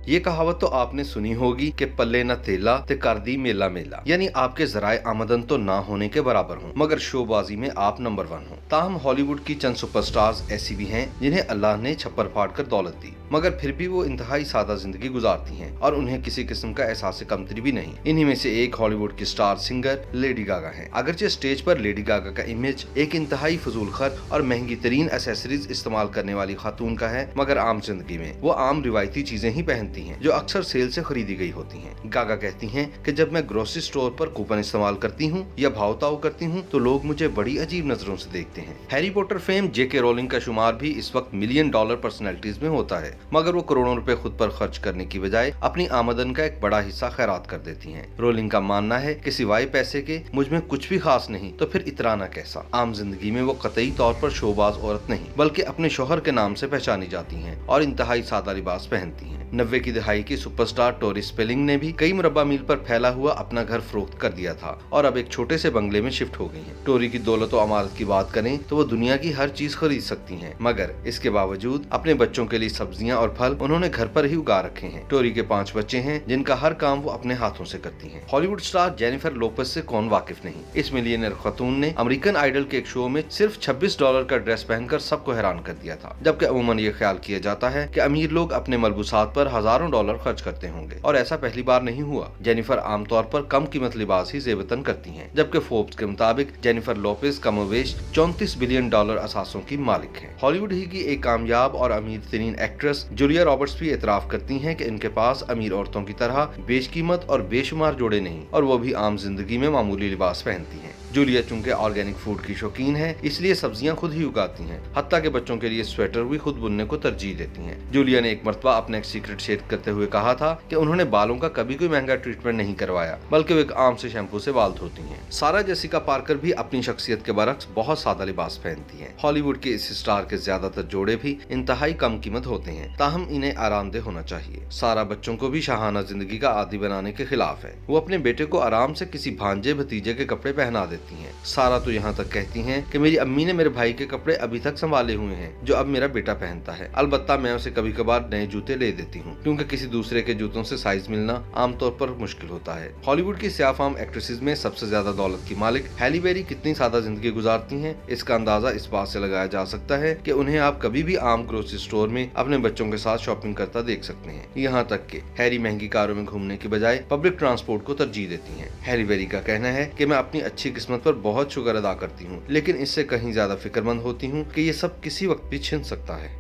ये कहावत तो आपने सुनी होगी कि पल्ले न थेला ते कर दी मेला मेला, यानी आपके जराए आमदन तो ना होने के बराबर हों मगर शोबाजी में आप नंबर 1 हो। ताहम हॉलीवुड की चंद सुपरस्टार्स ऐसी भी हैं जिन्हें अल्लाह ने छप्पर फाड़ कर दौलत दी, मगर फिर भी वो इंतहाई सादा जिंदगी गुजारती हैं और उन्हें किसी किस्म का एहसास कमतरी भी नहीं। इन्हीं में से एक हॉलीवुड की स्टार सिंगर लेडी गागा है। अगरचे स्टेज पर लेडी गागा का इमेज एक इंतहाई फजूल खर्च और महंगी तरीन एसेसरीज इस्तेमाल करने वाली खातून का है, मगर आम जिंदगी में वो आम रिवायती चीजें ही पहनती हैं जो अक्सर सेल से खरीदी गई होती हैं। गागा कहती हैं कि जब मैं ग्रोसरी स्टोर पर कूपन इस्तेमाल करती हूँ या भाव-ताव करती हूँ तो लोग मुझे बड़ी अजीब नजरों से देखते हैं। हैरी पॉटर फेम जेके रोलिंग का शुमार भी इस वक्त मिलियन डॉलर पर्सनैलिटीज में होता है, मगर वो करोड़ों रुपए खुद पर खर्च करने की बजाय अपनी आमदन का एक बड़ा हिस्सा खैरात कर देती हैं। रोलिंग का मानना है कि सिवाय पैसे के मुझ में कुछ भी खास नहीं, तो फिर इतराना कैसा। आम जिंदगी में वो कतई तौर पर शोबाज औरत नहीं बल्कि अपने शोहर के नाम से पहचानी जाती हैं और इंतहाई सादा लिबास पहनती हैं। 90 की दहाई की सुपरस्टार टोरी स्पेलिंग ने भी कई मुरब्बा मील पर फैला हुआ अपना घर फरोख्त कर दिया था और अब एक छोटे से बंगले में शिफ्ट हो गई हैं। टोरी की दौलत और अमारत की बात करें तो वो दुनिया की हर चीज खरीद सकती हैं, मगर इसके बावजूद अपने बच्चों के लिए सब्जियां और फल उन्होंने घर पर ही उगा रखे हैं। टोरी के 5 बच्चे हैं जिनका हर काम वो अपने हाथों से करती हैं। हॉलीवुड स्टार जेनिफर लोपेज से कौन वाकिफ नहीं। इस मिलियनर खतून ने अमेरिकन आइडल के एक शो में सिर्फ $26 का ड्रेस पहनकर सबको हैरान कर दिया था, जबकि अमूमन ये ख्याल किया जाता है कि अमीर लोग अपने मलबूसात पर हजारों डॉलर खर्च करते होंगे, और ऐसा पहली बार नहीं हुआ। जेनिफर आमतौर पर कम कीमत लिबास ही जेबतन करती हैं, जबकि फोर्ब्स के मुताबिक जेनिफर लोपेज कमोवेश $34 बिलियन असासों की मालिक है। हॉलीवुड ही की एक कामयाब और अमीर तरीन एक्ट्रेस जूलिया रॉबर्ट्स भी एतराफ करती हैं कि इनके पास अमीर औरतों की तरह बेशकीमत और बेशुमार जोड़े नहीं, और वो भी आम जिंदगी में मामूली लिबास पहनती हैं। जूलिया चूंकि ऑर्गेनिक फूड की शौकीन है, इसलिए सब्जियां खुद ही उगाती हैं, हत्ता के बच्चों के लिए स्वेटर भी खुद बुनने को तरजीह देती हैं। जूलिया ने एक मरतबा अपना एक सीक्रेट शेयर करते हुए कहा था कि उन्होंने बालों का कभी कोई महंगा ट्रीटमेंट नहीं करवाया, बल्कि वो एक आम से शैम्पू से बाल धोती हैं। सारा जेसिका पार्कर भी अपनी शख्सियत के बरक्स बहुत सादा लिबास पहनती हैं। हॉलीवुड के इस स्टार के ज्यादातर जोड़े भी इंतहाई कम कीमत होते हैं, ताहम इन्हें आरामदेह होना चाहिए। सारा बच्चों को भी शाहाना जिंदगी का आदी बनाने के खिलाफ है। वो अपने बेटे को आराम से किसी भांजे भतीजे के कपड़े पहना देती हैं। सारा तो यहाँ तक कहती हैं कि मेरी अम्मी ने मेरे भाई के कपड़े अभी तक संभाले हुए हैं जो अब मेरा बेटा पहनता है। अलबत्ता मैं उसे कभी कभार नए जूते ले देती हूँ, क्योंकि किसी दूसरे के जूतों से साइज मिलना आमतौर पर मुश्किल होता है। हॉलीवुड की स्याफाम एक्ट्रेसेस में सबसे ज्यादा दौलत की मालिक हैली बेरी कितनी सादा जिंदगी गुजारती हैं, इसका अंदाजा इस बात से लगाया जा सकता है कि उन्हें आप कभी भी आम ग्रोसरी स्टोर में अपने बच्चों के साथ शॉपिंग करता देख सकते हैं। यहाँ तक कि हैरी महंगी कारों में घूमने की बजाय पब्लिक ट्रांसपोर्ट को तरजीह देती हैं। हैरी बेरी का कहना है कि मैं अपनी अच्छी किस्मत पर बहुत शुक्र अदा करती हूँ, लेकिन इससे कहीं ज्यादा फिक्रमंद होती हूँ कि ये सब किसी वक्त भी छिन सकता है।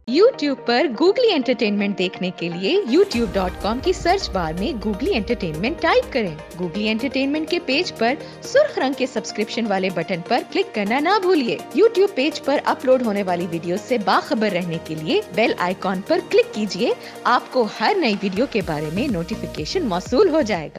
YouTube पर गूगली एंटरटेनमेंट देखने के लिए youtube.com की सर्च बार में गूगली एंटरटेनमेंट टाइप करें। गूगली एंटरटेनमेंट के पेज पर सुर्ख रंग के सब्सक्रिप्शन वाले बटन पर क्लिक करना ना भूलिए। YouTube पेज पर अपलोड होने वाली वीडियो से बाखबर रहने के लिए बेल आइकॉन पर क्लिक कीजिए। आपको हर नई वीडियो के बारे में नोटिफिकेशन मौसूल हो जाएगा।